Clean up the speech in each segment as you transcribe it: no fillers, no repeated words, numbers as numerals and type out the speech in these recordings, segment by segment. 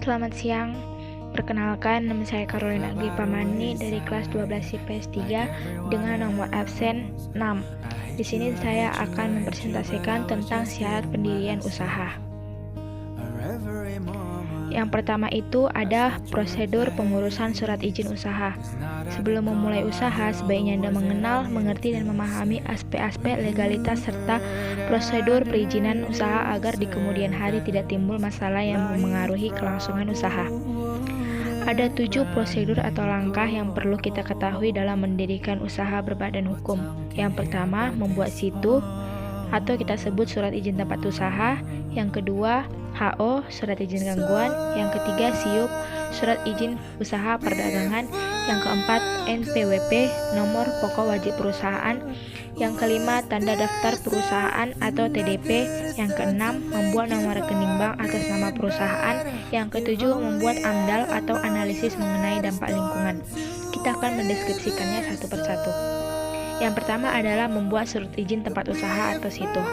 Selamat siang, perkenalkan nama saya Carolina Dwi Pamani dari kelas 12 IPS 3 dengan nomor absen 6. Di sini saya akan mempresentasikan tentang syarat pendirian usaha. Yang pertama itu ada prosedur pengurusan surat izin usaha. Sebelum memulai usaha, sebaiknya Anda mengenal, mengerti, dan memahami aspek-aspek legalitas serta prosedur perizinan usaha agar di kemudian hari tidak timbul masalah yang memengaruhi kelangsungan usaha. Ada 7 prosedur atau langkah yang perlu kita ketahui dalam mendirikan usaha berbadan hukum. Yang pertama, membuat situ atau kita sebut surat izin tempat usaha. Yang kedua, HO, surat izin gangguan. Yang ketiga, SIUP, surat izin usaha perdagangan. Yang keempat, NPWP, nomor pokok wajib perusahaan. Yang kelima, tanda daftar perusahaan atau TDP. Yang keenam, membuat nomor rekening bank atas nama perusahaan. Yang ketujuh, membuat AMDAL atau analisis mengenai dampak lingkungan. Kita akan mendeskripsikannya satu persatu. Yang pertama adalah membuat surat izin tempat usaha atau situ.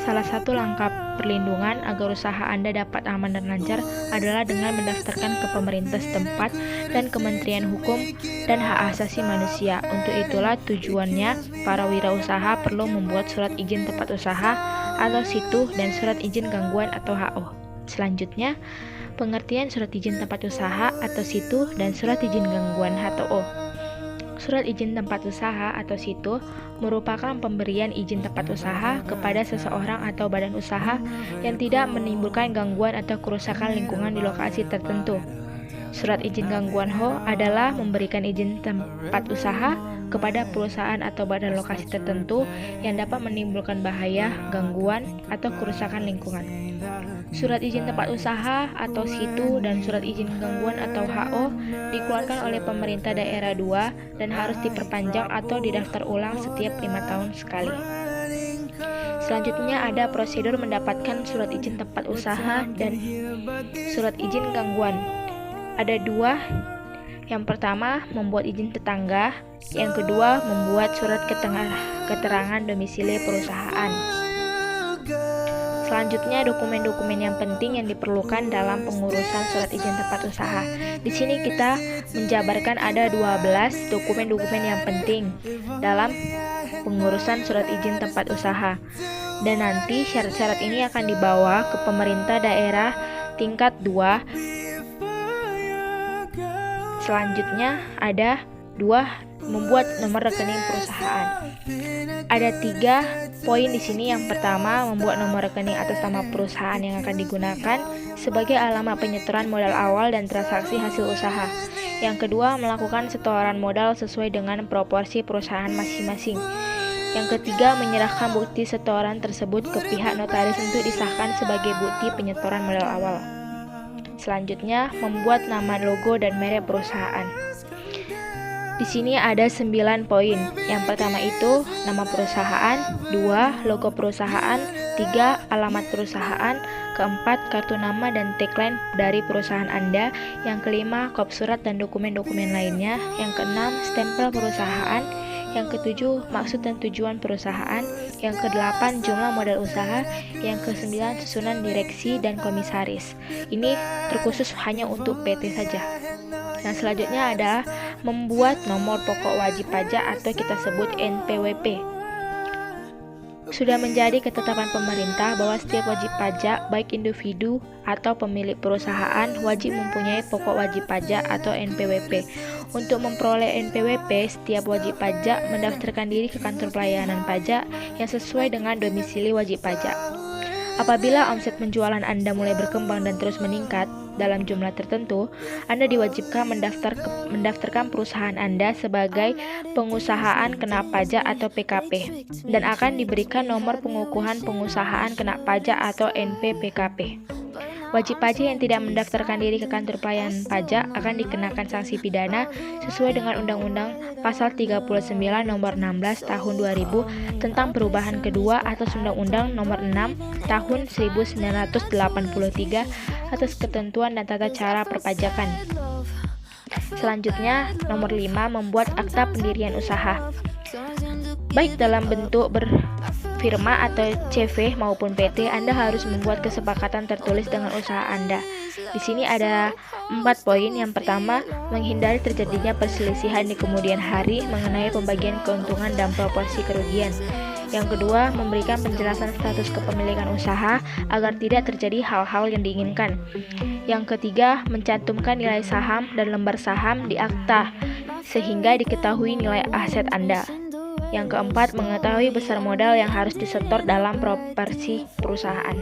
Salah satu langkah perlindungan agar usaha Anda dapat aman dan lancar adalah dengan mendaftarkan ke pemerintah setempat dan Kementerian Hukum dan Hak Asasi Manusia. Untuk itulah tujuannya para wirausaha perlu membuat surat izin tempat usaha atau situ dan surat izin gangguan atau HO. Selanjutnya, pengertian surat izin tempat usaha atau situ dan surat izin gangguan atau HO. Surat izin tempat usaha atau situ merupakan pemberian izin tempat usaha kepada seseorang atau badan usaha yang tidak menimbulkan gangguan atau kerusakan lingkungan di lokasi tertentu. Surat izin gangguan HO adalah memberikan izin tempat usaha kepada perusahaan atau badan lokasi tertentu yang dapat menimbulkan bahaya, gangguan, atau kerusakan lingkungan. Surat izin tempat usaha atau situ dan surat izin gangguan atau HO dikeluarkan oleh pemerintah daerah 2 dan harus diperpanjang atau didaftar ulang setiap 5 tahun sekali. Selanjutnya ada prosedur mendapatkan surat izin tempat usaha dan surat izin gangguan. Ada 2. Yang pertama, membuat izin tetangga. Yang kedua, membuat surat keterangan domisili perusahaan. Selanjutnya, dokumen-dokumen yang penting yang diperlukan dalam pengurusan surat izin tempat usaha. Di sini kita menjabarkan ada 12 dokumen-dokumen yang penting dalam pengurusan surat izin tempat usaha. Dan nanti syarat-syarat ini akan dibawa ke pemerintah daerah tingkat 2. Selanjutnya ada 2, membuat nomor rekening perusahaan. Ada 3 poin di sini. Yang pertama, membuat nomor rekening atas nama perusahaan yang akan digunakan sebagai alamat penyetoran modal awal dan transaksi hasil usaha. Yang kedua, melakukan setoran modal sesuai dengan proporsi perusahaan masing-masing. Yang ketiga, menyerahkan bukti setoran tersebut ke pihak notaris untuk disahkan sebagai bukti penyetoran modal awal. Selanjutnya, membuat nama, logo, dan merek perusahaan. Di sini ada 9 poin. Yang pertama itu nama perusahaan, 2 logo perusahaan, 3 alamat perusahaan, keempat kartu nama dan tagline dari perusahaan Anda, yang kelima kop surat dan dokumen-dokumen lainnya, yang keenam stempel perusahaan, yang ketujuh maksud dan tujuan perusahaan, yang kedelapan jumlah modal usaha, yang kesembilan susunan direksi dan komisaris. Ini terkhusus hanya untuk PT saja. Yang selanjutnya ada membuat nomor pokok wajib pajak atau kita sebut NPWP. Sudah menjadi ketetapan pemerintah bahwa setiap wajib pajak, baik individu atau pemilik perusahaan, wajib mempunyai pokok wajib pajak atau NPWP. Untuk memperoleh NPWP, setiap wajib pajak mendaftarkan diri ke kantor pelayanan pajak yang sesuai dengan domisili wajib pajak. Apabila omset penjualan Anda mulai berkembang dan terus meningkat dalam jumlah tertentu, Anda diwajibkan mendaftarkan perusahaan Anda sebagai pengusahaan kena pajak atau PKP dan akan diberikan nomor pengukuhan pengusahaan kena pajak atau NPPKP. Wajib pajak yang tidak mendaftarkan diri ke kantor pelayanan pajak akan dikenakan sanksi pidana sesuai dengan Undang-Undang Pasal 39 Nomor 16 Tahun 2000 tentang perubahan kedua atas Undang-Undang Nomor 6 Tahun 1983 atas ketentuan dan tata cara perpajakan. Selanjutnya, nomor 5, membuat akta pendirian usaha. Baik dalam bentuk firma atau CV maupun PT, Anda harus membuat kesepakatan tertulis dengan usaha Anda. Di sini ada 4 poin. Yang pertama, menghindari terjadinya perselisihan di kemudian hari mengenai pembagian keuntungan dan proporsi kerugian. Yang kedua, memberikan penjelasan status kepemilikan usaha agar tidak terjadi hal-hal yang diinginkan. Yang ketiga, mencantumkan nilai saham dan lembar saham di akta sehingga diketahui nilai aset Anda. Yang keempat, mengetahui besar modal yang harus disetor dalam proporsi perusahaan.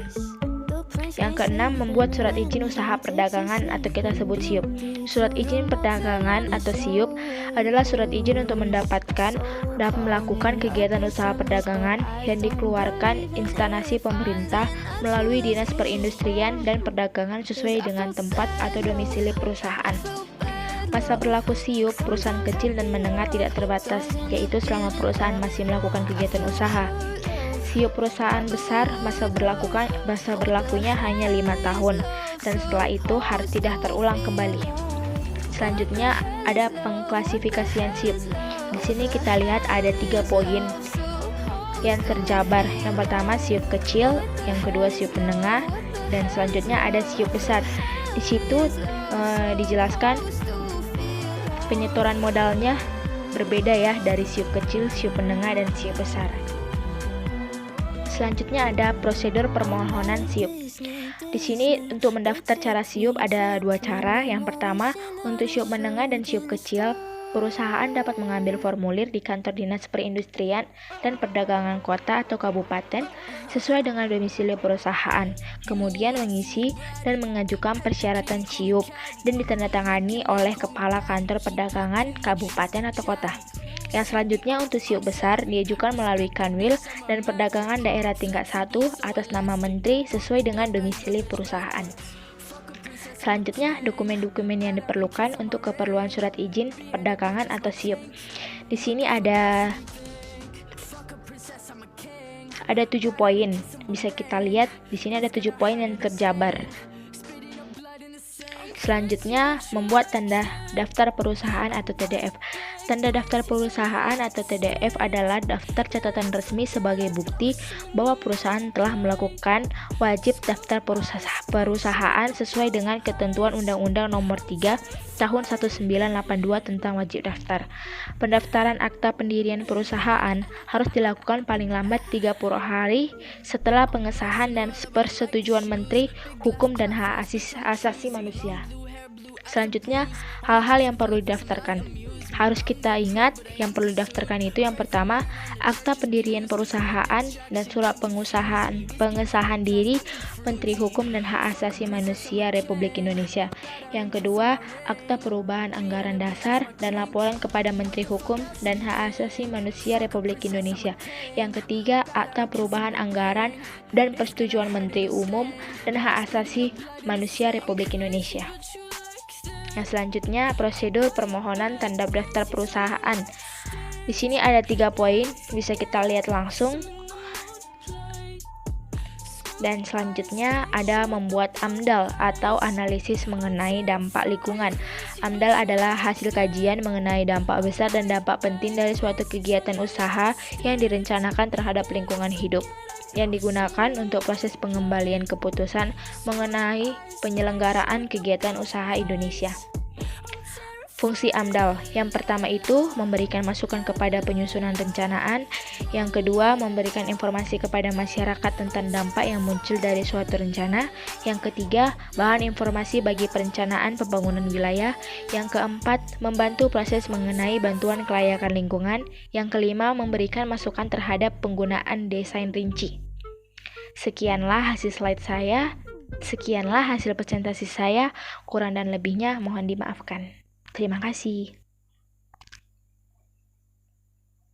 Yang keenam, membuat surat izin usaha perdagangan atau kita sebut SIUP. Surat izin perdagangan atau SIUP adalah surat izin untuk mendapatkan dan melakukan kegiatan usaha perdagangan yang dikeluarkan instansi pemerintah melalui Dinas Perindustrian dan Perdagangan sesuai dengan tempat atau domisili perusahaan. Masa berlaku SIUP perusahaan kecil dan menengah tidak terbatas, yaitu selama perusahaan masih melakukan kegiatan usaha. SIUP perusahaan besar masa berlakunya hanya 5 tahun, dan setelah itu harus tidak terulang kembali. Selanjutnya ada pengklasifikasian SIUP. Di sini kita lihat ada 3 poin yang terjabar. Yang pertama SIUP kecil, yang kedua SIUP menengah, dan selanjutnya ada SIUP besar. Di situ dijelaskan penyetoran modalnya berbeda ya dari SIUP kecil, SIUP menengah, dan SIUP besar. Selanjutnya ada prosedur permohonan SIUP. Di sini untuk mendaftar cara SIUP ada 2 cara. Yang pertama, untuk SIUP menengah dan SIUP kecil, perusahaan dapat mengambil formulir di kantor Dinas Perindustrian dan Perdagangan Kota atau Kabupaten sesuai dengan domisili perusahaan, kemudian mengisi dan mengajukan persyaratan SIUP dan ditandatangani oleh Kepala Kantor Perdagangan Kabupaten atau Kota. Yang selanjutnya untuk SIUP besar diajukan melalui Kanwil dan Perdagangan Daerah tingkat 1 atas nama Menteri sesuai dengan domisili perusahaan. Selanjutnya, dokumen-dokumen yang diperlukan untuk keperluan surat izin perdagangan atau SIUP. Di sini ada 7 poin. Bisa kita lihat di sini ada 7 poin yang terjabar. Selanjutnya, membuat tanda daftar perusahaan atau TDF. Tanda daftar perusahaan atau TDF adalah daftar catatan resmi sebagai bukti bahwa perusahaan telah melakukan wajib daftar perusahaan sesuai dengan ketentuan Undang-Undang Nomor 3 Tahun 1982 tentang wajib daftar. Pendaftaran akta pendirian perusahaan harus dilakukan paling lambat 30 hari setelah pengesahan dan persetujuan Menteri Hukum dan Hak Asasi Manusia. Selanjutnya, hal-hal yang perlu didaftarkan. Harus kita ingat yang perlu didaftarkan itu yang pertama, akta pendirian perusahaan dan surat pengesahan diri Menteri Hukum dan Hak Asasi Manusia Republik Indonesia. Yang kedua, akta perubahan anggaran dasar dan laporan kepada Menteri Hukum dan Hak Asasi Manusia Republik Indonesia. Yang ketiga, akta perubahan anggaran dan persetujuan Menteri Umum dan Hak Asasi Manusia Republik Indonesia. Yang selanjutnya, prosedur permohonan tanda daftar perusahaan. Di sini ada 3 poin, bisa kita lihat langsung. Dan selanjutnya ada membuat AMDAL atau analisis mengenai dampak lingkungan. AMDAL adalah hasil kajian mengenai dampak besar dan dampak penting dari suatu kegiatan usaha yang direncanakan terhadap lingkungan hidup, yang digunakan untuk proses pengembalian keputusan mengenai penyelenggaraan kegiatan usaha Indonesia. Fungsi AMDAL, yang pertama itu memberikan masukan kepada penyusunan perencanaan, yang kedua memberikan informasi kepada masyarakat tentang dampak yang muncul dari suatu rencana, yang ketiga bahan informasi bagi perencanaan pembangunan wilayah, yang keempat membantu proses mengenai bantuan kelayakan lingkungan, yang kelima memberikan masukan terhadap penggunaan desain rinci. Sekianlah hasil slide saya, sekianlah hasil presentasi saya, kurang dan lebihnya mohon dimaafkan. Terima kasih.